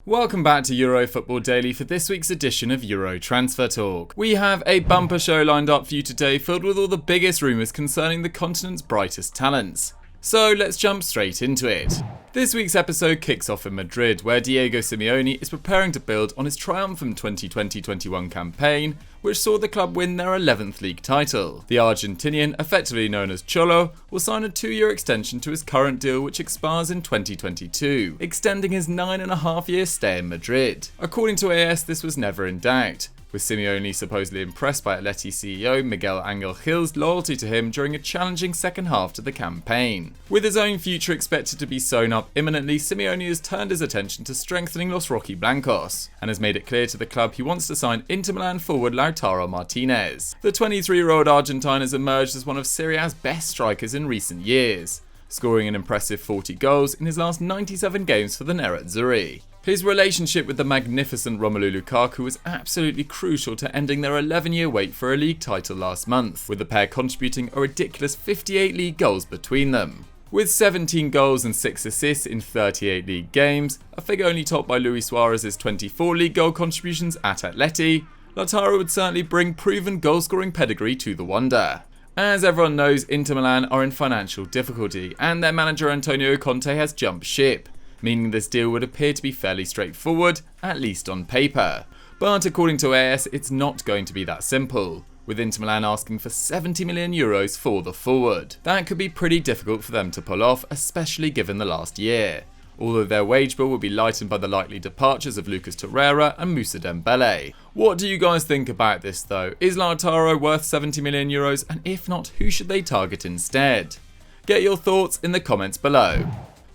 Welcome back to Euro Football Daily for this week's edition of Euro Transfer Talk. We have a bumper show lined up for you today filled with all the biggest rumours concerning the continent's brightest talents. So let's jump straight into it. This week's episode kicks off in Madrid, where Diego Simeone is preparing to build on his triumphant 2020-21 campaign, which saw the club win their 11th league title. The Argentinian, effectively known as Cholo, will sign a 2-year extension to his current deal, which expires in 2022, extending his 9.5-year stay in Madrid. According to AS, this was never in doubt, with Simeone supposedly impressed by Atleti CEO Miguel Angel Gil's loyalty to him during a challenging second half to the campaign. With his own future expected to be sewn up imminently, Simeone has turned his attention to strengthening Los Rojiblancos, and has made it clear to the club he wants to sign Inter Milan forward Lautaro Martinez. The 23-year-old Argentine has emerged as one of Serie A's best strikers in recent years, scoring an impressive 40 goals in his last 97 games for the Nerazzurri. His relationship with the magnificent Romelu Lukaku was absolutely crucial to ending their 11-year wait for a league title last month, with the pair contributing a ridiculous 58 league goals between them. With 17 goals and 6 assists in 38 league games, a figure only topped by Luis Suarez's 24 league goal contributions at Atleti, Lautaro would certainly bring proven goal-scoring pedigree to the wonder. As everyone knows, Inter Milan are in financial difficulty, and their manager Antonio Conte has jumped ship, meaning this deal would appear to be fairly straightforward, at least on paper. But according to AS, it's not going to be that simple, with Inter Milan asking for 70 million euros for the forward. That could be pretty difficult for them to pull off, especially given the last year, although their wage bill will be lightened by the likely departures of Lucas Torreira and Moussa Dembele. What do you guys think about this though? Is Lautaro worth 70 million euros, and if not, who should they target instead? Get your thoughts in the comments below.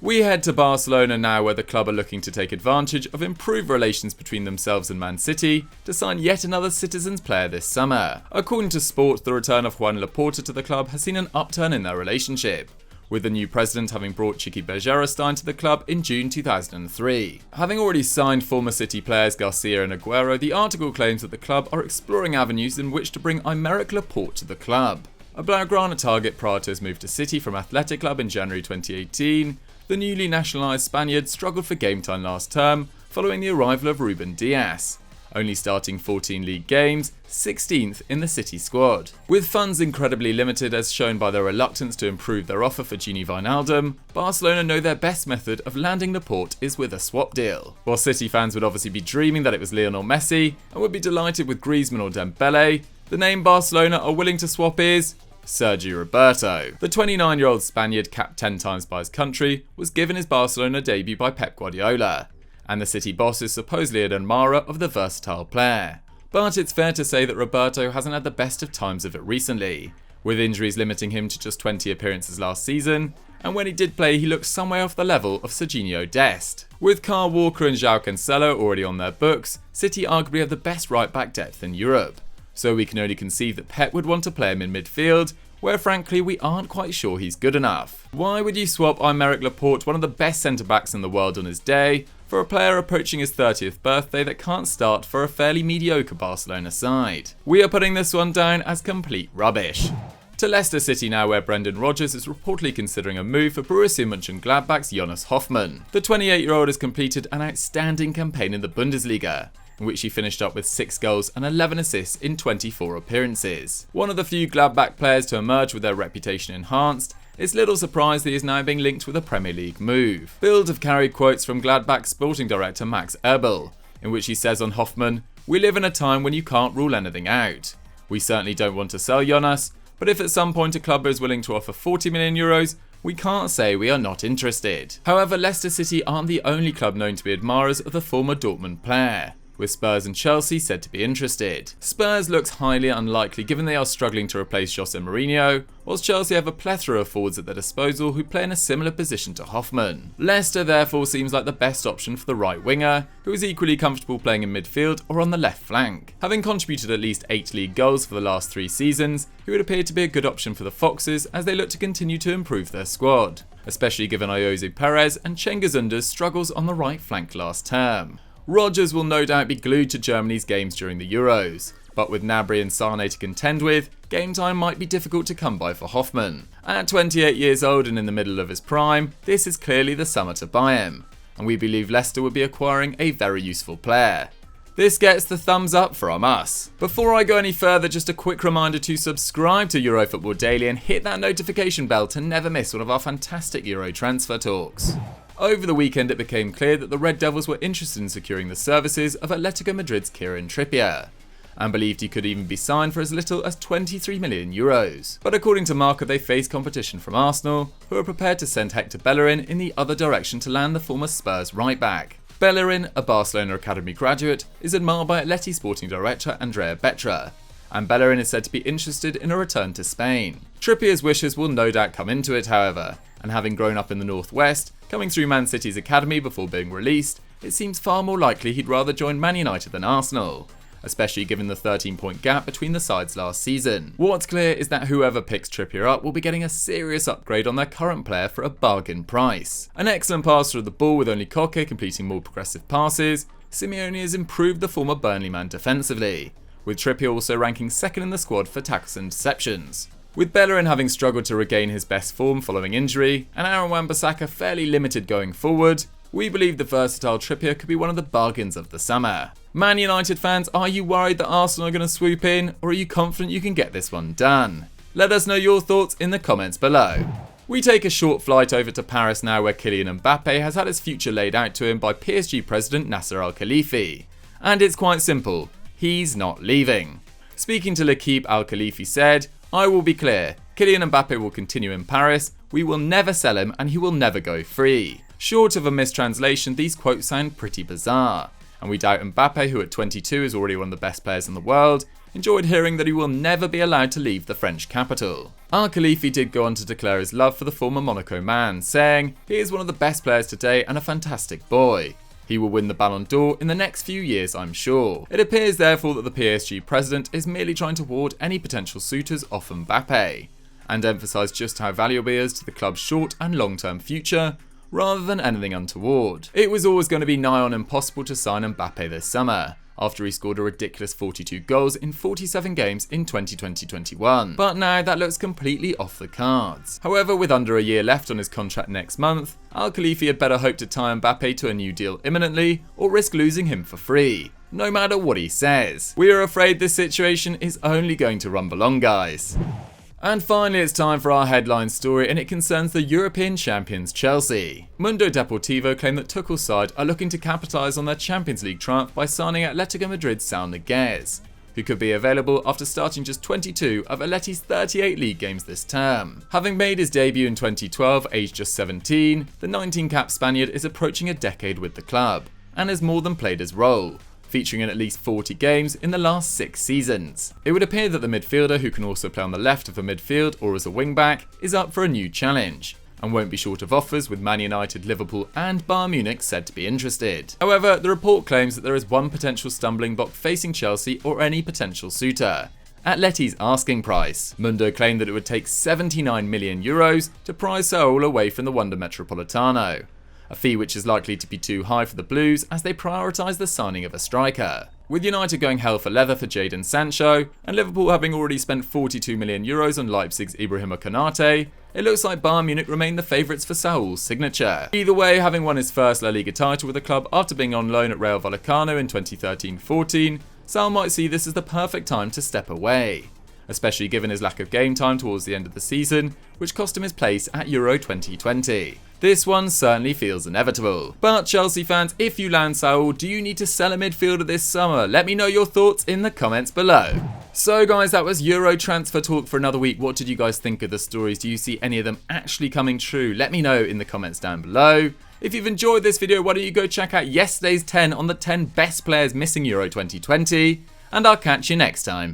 We head to Barcelona now, where the club are looking to take advantage of improved relations between themselves and Man City to sign yet another Citizens player this summer. According to Sport, the return of Juan Laporte to the club has seen an upturn in their relationship, with the new president having brought Chiqui Bejarrastain to the club in June 2003. Having already signed former City players Garcia and Aguero, the article claims that the club are exploring avenues in which to bring Aymeric Laporte to the club. A Blaugrana target prior to his move to City from Athletic Club in January 2018, the newly nationalised Spaniard struggled for game time last term following the arrival of Ruben Dias, only starting 14 league games, 16th in the City squad. With funds incredibly limited as shown by their reluctance to improve their offer for Gini Wijnaldum, Barcelona know their best method of landing Laporte is with a swap deal. While City fans would obviously be dreaming that it was Lionel Messi and would be delighted with Griezmann or Dembele, the name Barcelona are willing to swap is Sergi Roberto. The 29-year-old Spaniard, capped 10 times by his country, was given his Barcelona debut by Pep Guardiola, and the City boss is supposedly an admirer of the versatile player. But it's fair to say that Roberto hasn't had the best of times of it recently, with injuries limiting him to just 20 appearances last season, and when he did play he looked some way off the level of Serginho Dest. With Kyle Walker and João Cancelo already on their books, City arguably have the best right-back depth in Europe, so we can only conceive that Pep would want to play him in midfield, where frankly we aren't quite sure he's good enough. Why would you swap Aymeric Laporte, one of the best centre-backs in the world on his day, for a player approaching his 30th birthday that can't start for a fairly mediocre Barcelona side? We are putting this one down as complete rubbish. To Leicester City now, where Brendan Rodgers is reportedly considering a move for Borussia Mönchengladbach's Jonas Hofmann. The 28-year-old has completed an outstanding campaign in the Bundesliga, in which he finished up with 6 goals and 11 assists in 24 appearances. One of the few Gladbach players to emerge with their reputation enhanced, it's little surprise that he is now being linked with a Premier League move. Bild have carried quotes from Gladbach sporting director Max Eberl, in which he says on Hoffman, "We live in a time when you can't rule anything out. We certainly don't want to sell Jonas, but if at some point a club is willing to offer 40 million euros, we can't say we are not interested." However, Leicester City aren't the only club known to be admirers of the former Dortmund player, with Spurs and Chelsea said to be interested. Spurs looks highly unlikely given they are struggling to replace Jose Mourinho, whilst Chelsea have a plethora of forwards at their disposal who play in a similar position to Hoffman. Leicester therefore seems like the best option for the right winger, who is equally comfortable playing in midfield or on the left flank. Having contributed at least 8 league goals for the last 3 seasons, he would appear to be a good option for the Foxes as they look to continue to improve their squad, especially given Ayoze Perez and Cengiz Ünder's struggles on the right flank last term. Rodgers will no doubt be glued to Germany's games during the Euros, but with Gnabry and Sané to contend with, game time might be difficult to come by for Hoffman. At 28 years old and in the middle of his prime, this is clearly the summer to buy him. and we believe Leicester would be acquiring a very useful player. This gets the thumbs up from us. Before I go any further, just a quick reminder to subscribe to EuroFootball Daily and hit that notification bell to never miss one of our fantastic Euro transfer talks. Over the weekend it became clear that the Red Devils were interested in securing the services of Atletico Madrid's Kieran Trippier, and believed he could even be signed for as little as 23 million euros. But according to Marca, they face competition from Arsenal, who are prepared to send Hector Bellerin in the other direction to land the former Spurs right back. Bellerin, a Barcelona Academy graduate, is admired by Atleti sporting director Andrea Betra, and Bellerin is said to be interested in a return to Spain. Trippier's wishes will no doubt come into it, however, and having grown up in the northwest, coming through Man City's academy before being released, it seems far more likely he'd rather join Man United than Arsenal, especially given the 13-point gap between the sides last season. What's clear is that whoever picks Trippier up will be getting a serious upgrade on their current player for a bargain price. An excellent passer of the ball with only Koke completing more progressive passes, Simeone has improved the former Burnley man defensively, with Trippier also ranking second in the squad for tackles and interceptions. With Bellerin having struggled to regain his best form following injury, and Aaron Wan-Bissaka fairly limited going forward, we believe the versatile Trippier could be one of the bargains of the summer. Man United fans, are you worried that Arsenal are going to swoop in, or are you confident you can get this one done? Let us know your thoughts in the comments below. We take a short flight over to Paris now, where Kylian Mbappe has had his future laid out to him by PSG president Nasser Al-Khelaifi. And it's quite simple, he's not leaving. Speaking to L'Equipe, Al-Khelaifi said, "I will be clear, Kylian Mbappe will continue in Paris, we will never sell him and he will never go free." Short of a mistranslation, these quotes sound pretty bizarre, and we doubt Mbappe, who at 22 is already one of the best players in the world, enjoyed hearing that he will never be allowed to leave the French capital. Al-Khelaifi did go on to declare his love for the former Monaco man, saying, "He is one of the best players today and a fantastic boy. He will win the Ballon d'Or in the next few years, I'm sure." It appears therefore that the PSG president is merely trying to ward any potential suitors off Mbappe, and emphasise just how valuable he is to the club's short and long-term future, rather than anything untoward. It was always going to be nigh on impossible to sign Mbappe this summer, after he scored a ridiculous 42 goals in 47 games in 2020-21. But now that looks completely off the cards. However, with under a year left on his contract next month, Al-Khelaifi had better hope to tie Mbappe to a new deal imminently, or risk losing him for free, no matter what he says. We are afraid this situation is only going to rumble on, guys. And finally, it's time for our headline story, and it concerns the European champions Chelsea. Mundo Deportivo claim that Tuchel's side are looking to capitalise on their Champions League triumph by signing Atletico Madrid's Saul Niguez, who could be available after starting just 22 of Atleti's 38 league games this term. Having made his debut in 2012, aged just 17, the 19-cap Spaniard is approaching a decade with the club, and has more than played his role, featuring in at least 40 games in the last 6 seasons. It would appear that the midfielder, who can also play on the left of the midfield or as a wing-back, is up for a new challenge, and won't be short of offers, with Man United, Liverpool and Bayern Munich said to be interested. However, the report claims that there is one potential stumbling block facing Chelsea or any potential suitor: Atleti's asking price. Mundo claimed that it would take 79 million euros to prize Saúl away from the Wanda Metropolitano, a fee which is likely to be too high for the Blues as they prioritise the signing of a striker. With United going hell for leather for Jadon Sancho, and Liverpool having already spent 42 million euros on Leipzig's Ibrahima Konate, it looks like Bayern Munich remain the favourites for Saúl's signature. Either way, having won his first La Liga title with the club after being on loan at Rayo Vallecano in 2013-14, Saúl might see this as the perfect time to step away, especially given his lack of game time towards the end of the season, which cost him his place at Euro 2020. This one certainly feels inevitable. But Chelsea fans, if you land Saúl, do you need to sell a midfielder this summer? Let me know your thoughts in the comments below. So guys, that was Euro transfer talk for another week. What did you guys think of the stories? Do you see any of them actually coming true? Let me know in the comments down below. If you've enjoyed this video, why don't you go check out yesterday's 10 on the 10 best players missing Euro 2020, and I'll catch you next time.